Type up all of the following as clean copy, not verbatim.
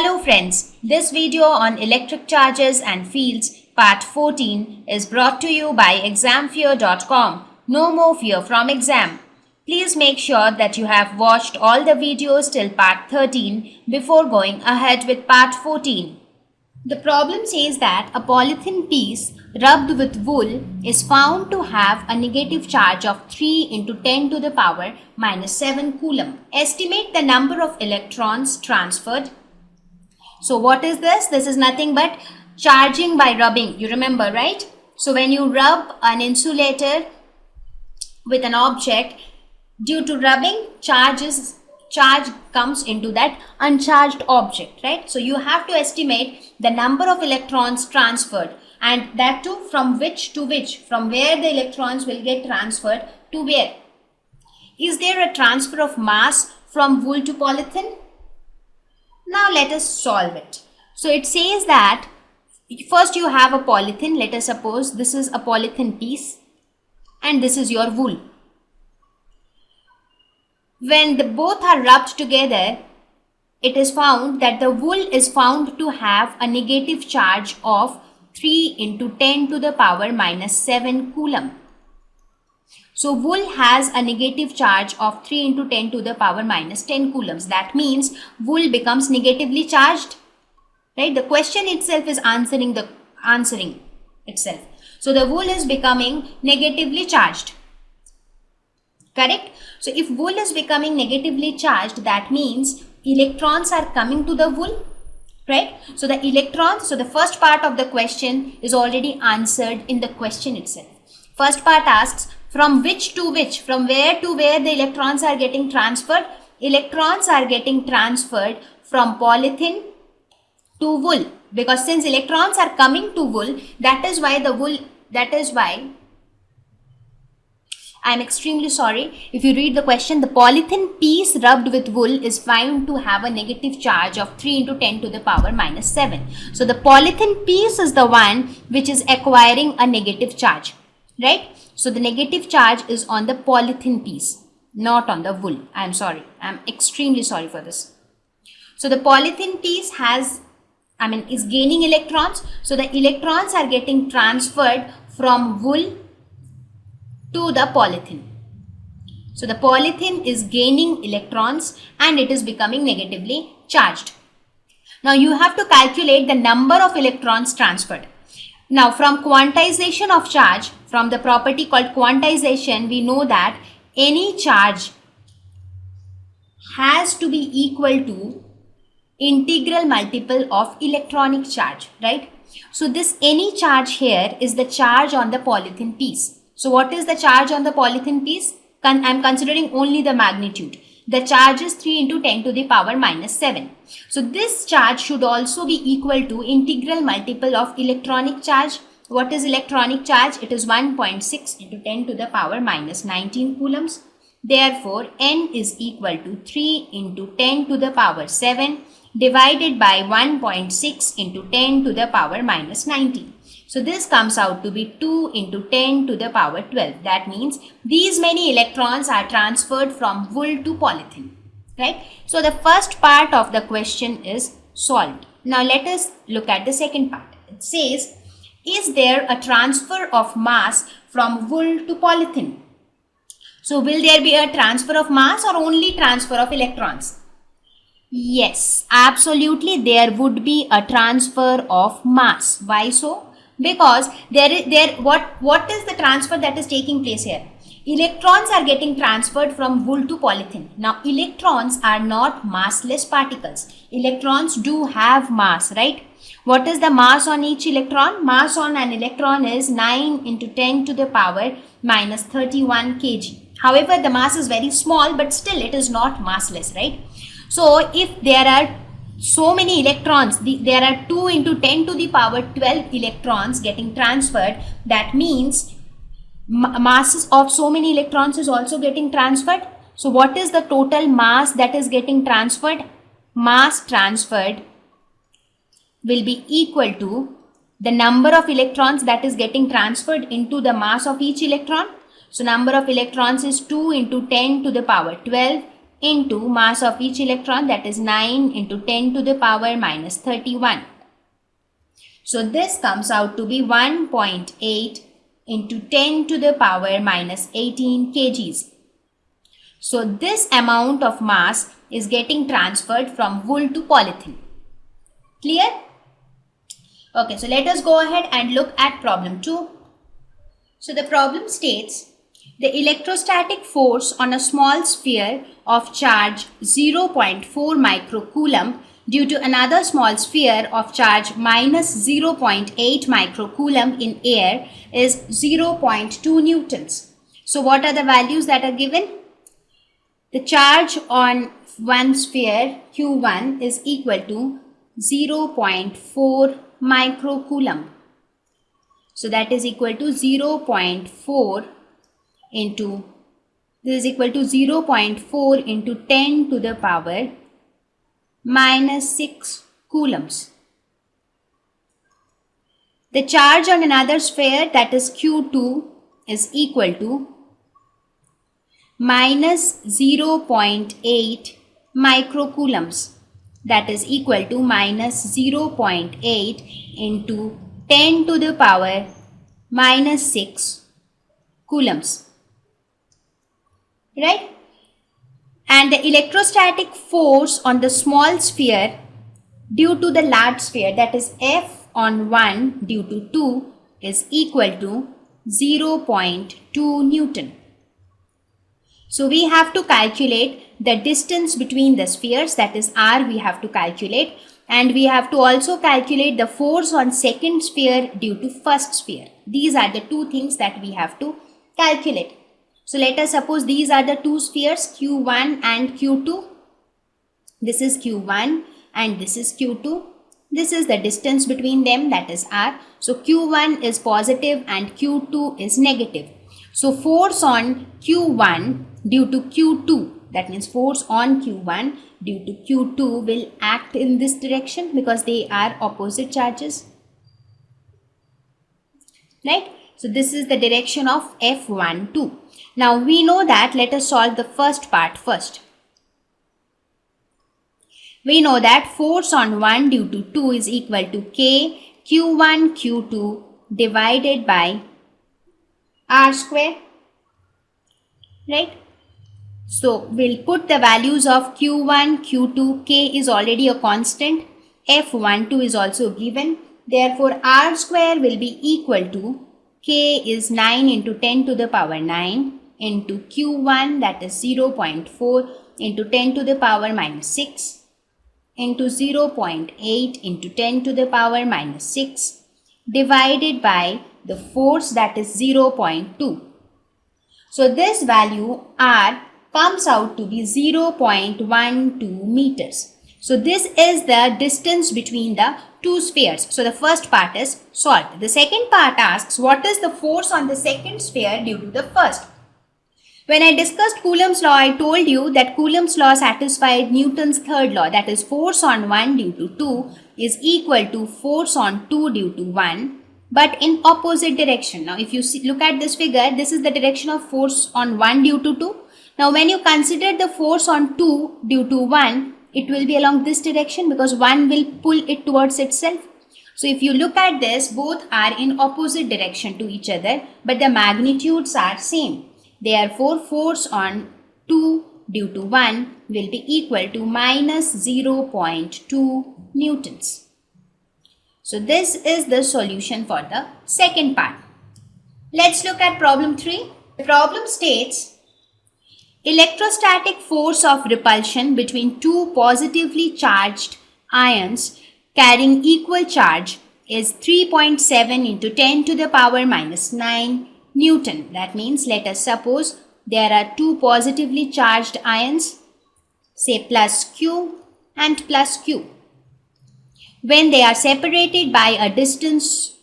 Hello friends, this video on electric charges and fields part 14 is brought to you by examfear.com. No more fear from exam. Please make sure that you have watched all the videos till part 13 before going ahead with part 14. The problem says that a polythene piece rubbed with wool is found to have a negative charge of 3 into 10 to the power minus 7 coulomb. Estimate the number of electrons transferred. So what is this? This is nothing but charging by rubbing. You remember, right? So when you rub an insulator with an object, due to rubbing, charge comes into that uncharged object, right? So you have to estimate the number of electrons transferred, and that too from which to which, from where the electrons will get transferred to where. Is there a transfer of mass from wool to polythene? Now let us solve it. So it says that first you have a polythene. Let us suppose this is a polythene piece and this is your wool. When both are rubbed together, it is found that the wool is found to have a negative charge of 3 into 10 to the power minus 7 coulomb. So wool has a negative charge of 3 into 10 to the power minus 10 coulombs. That means wool becomes negatively charged, right? The question itself is answering itself. So the wool is becoming negatively charged, correct? So if wool is becoming negatively charged, that means electrons are coming to the wool, right? So the electrons, so the first part of the question is already answered in the question itself. First part asks, from which to which, from where to where the electrons are getting transferred? Electrons are getting transferred from polythene to wool, because since electrons are coming to wool, that is why I am extremely sorry. If you read the question, the polythene piece rubbed with wool is found to have a negative charge of 3 into 10 to the power minus 7. So the polythene piece is the one which is acquiring a negative charge, right? So the negative charge is on the polythene piece, not on the wool. I am sorry. I am extremely sorry for this. So the polythene piece is gaining electrons. So the electrons are getting transferred from wool to the polythene. So the polythene is gaining electrons and it is becoming negatively charged. Now you have to calculate the number of electrons transferred. Now from quantization of charge, from the property called quantization, we know that any charge has to be equal to integral multiple of electronic charge, right? So this any charge here is the charge on the polythene piece. So what is the charge on the polythene piece? I am considering only the magnitude. The charge is 3 into 10 to the power minus 7. So this charge should also be equal to integral multiple of electronic charge. What is electronic charge? It is 1.6 into 10 to the power minus 19 coulombs. Therefore, N is equal to 3 into 10 to the power 7 divided by 1.6 into 10 to the power minus 19. So this comes out to be 2 into 10 to the power 12. That means these many electrons are transferred from wool to polythene, right? So the first part of the question is solved. Now let us look at the second part. It says, is there a transfer of mass from wool to polythene? So will there be a transfer of mass or only transfer of electrons? Yes, absolutely there would be a transfer of mass. Why so? Because what is the transfer that is taking place here? Electrons are getting transferred from wool to polythene. Now electrons are not massless particles. Electrons do have mass, right? What is the mass on each electron? Mass on an electron is 9 into 10 to the power minus 31 kg. However, the mass is very small, but still it is not massless, right? So if there are so many electrons, there are 2 into 10 to the power 12 electrons getting transferred. That means masses of so many electrons is also getting transferred. So what is the total mass that is getting transferred? Mass transferred will be equal to the number of electrons that is getting transferred into the mass of each electron. So number of electrons is 2 into 10 to the power 12 into mass of each electron, that is 9 into 10 to the power minus 31. So this comes out to be 1.8 into 10 to the power minus 18 kgs. So this amount of mass is getting transferred from wool to polythene. Clear? Okay, so let us go ahead and look at problem 2. So the problem states, the electrostatic force on a small sphere of charge 0.4 microcoulomb due to another small sphere of charge minus 0.8 microcoulomb in air is 0.2 newtons. So what are the values that are given? The charge on one sphere Q1 is equal to 0.4 microcoulomb. So that is equal to 0.4 into, this is equal to 0.4 into 10 to the power minus 6 coulombs. The charge on another sphere, that is Q2, is equal to minus 0.8 microcoulombs. That is equal to minus 0.8 into 10 to the power minus 6 coulombs. Right? And the electrostatic force on the small sphere due to the large sphere, that is F on 1 due to 2, is equal to 0.2 Newton. So we have to calculate the distance between the spheres, that is R we have to calculate, and we have to also calculate the force on second sphere due to first sphere. These are the two things that we have to calculate. So let us suppose these are the two spheres Q1 and Q2. This is Q1 and this is Q2. This is the distance between them, that is R. So Q1 is positive and Q2 is negative. So force on Q1 due to Q2, that means force on Q1 due to Q2 will act in this direction because they are opposite charges. Right? So this is the direction of F12. Now we know that, let us solve the first part first. We know that force on 1 due to 2 is equal to K Q1 Q2 divided by R square. Right? So we'll put the values of Q1, Q2, K is already a constant, F12 is also given. Therefore, R square will be equal to K is 9 into 10 to the power 9 into Q1, that is 0.4 into 10 to the power minus 6 into 0.8 into 10 to the power minus 6 divided by the force, that is 0.2. So this value R comes out to be 0.12 meters. So this is the distance between the two spheres. So the first part is solved. The second part asks, what is the force on the second sphere due to the first? When I discussed Coulomb's law, I told you that Coulomb's law satisfied Newton's third law, that is force on 1 due to 2 is equal to force on 2 due to 1, but in opposite direction. Now if you look at this figure, this is the direction of force on 1 due to 2. Now when you consider the force on 2 due to 1, it will be along this direction because 1 will pull it towards itself. So if you look at this, both are in opposite direction to each other, but the magnitudes are same. Therefore, force on 2 due to 1 will be equal to minus 0.2 newtons. So this is the solution for the second part. Let's look at problem 3. The problem states, electrostatic force of repulsion between two positively charged ions carrying equal charge is 3.7 into 10 to the power minus 9 Newton. That means, let us suppose there are two positively charged ions, say plus Q and plus Q. When they are separated by a distance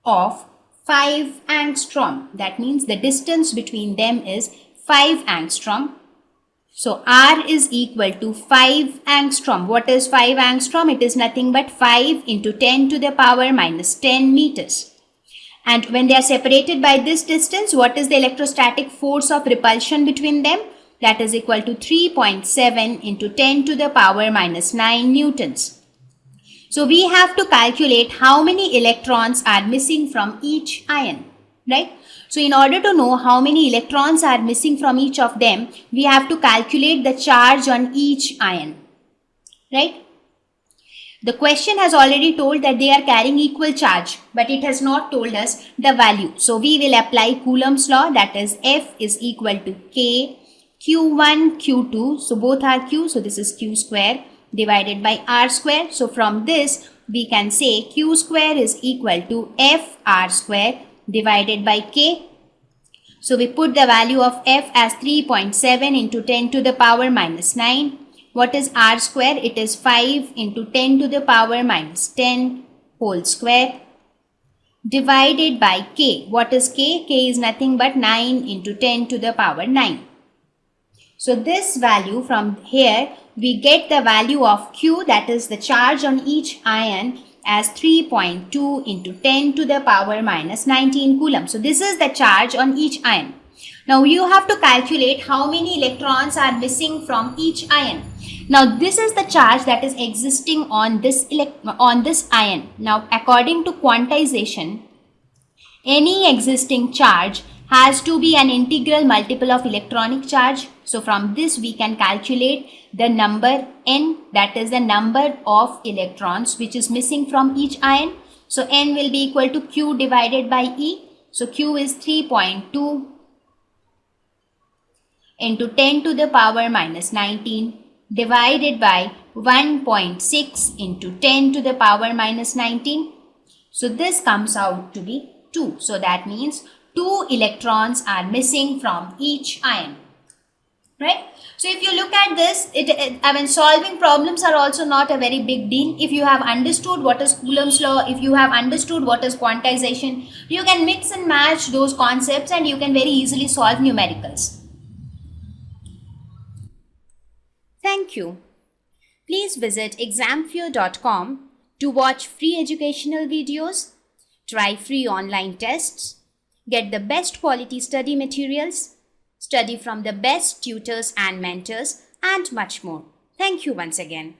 of 5 angstrom, that means the distance between them is 5 angstrom. So R is equal to 5 angstrom. What is 5 angstrom? It is nothing but 5 into 10 to the power minus 10 meters. And when they are separated by this distance, what is the electrostatic force of repulsion between them? that is equal to 3.7 into 10 to the power minus 9 newtons. So we have to calculate how many electrons are missing from each ion, right? So in order to know how many electrons are missing from each of them, we have to calculate the charge on each ion, right? The question has already told that they are carrying equal charge, but it has not told us the value. So we will apply Coulomb's law, that is F is equal to K Q1 Q2. So both are Q, so this is Q square divided by R square. So from this we can say Q square is equal to F R square divided by K. So we put the value of F as 3.7 into 10 to the power minus 9. What is R square? It is 5 into 10 to the power minus 10 whole square divided by K. What is K? K is nothing but 9 into 10 to the power 9. So this value, from here we get the value of Q, that is the charge on each ion, as 3.2 into 10 to the power minus 19 coulomb. So this is the charge on each ion. Now you have to calculate how many electrons are missing from each ion. Now this is the charge that is existing on this ion. Now according to quantization, any existing charge has to be an integral multiple of electronic charge. So from this we can calculate the number n, that is the number of electrons which is missing from each ion. So n will be equal to Q divided by E. So Q is 3.2 into 10 to the power minus 19 divided by 1.6 into 10 to the power minus 19. So this comes out to be 2. So that means 2 electrons are missing from each ion, right? So if you look at this, solving problems are also not a very big deal. If you have understood what is Coulomb's law, if you have understood what is quantization, you can mix and match those concepts and you can very easily solve numericals. Thank you. Please visit examfear.com to watch free educational videos, try free online tests, get the best quality study materials, study from the best tutors and mentors, and much more. Thank you once again.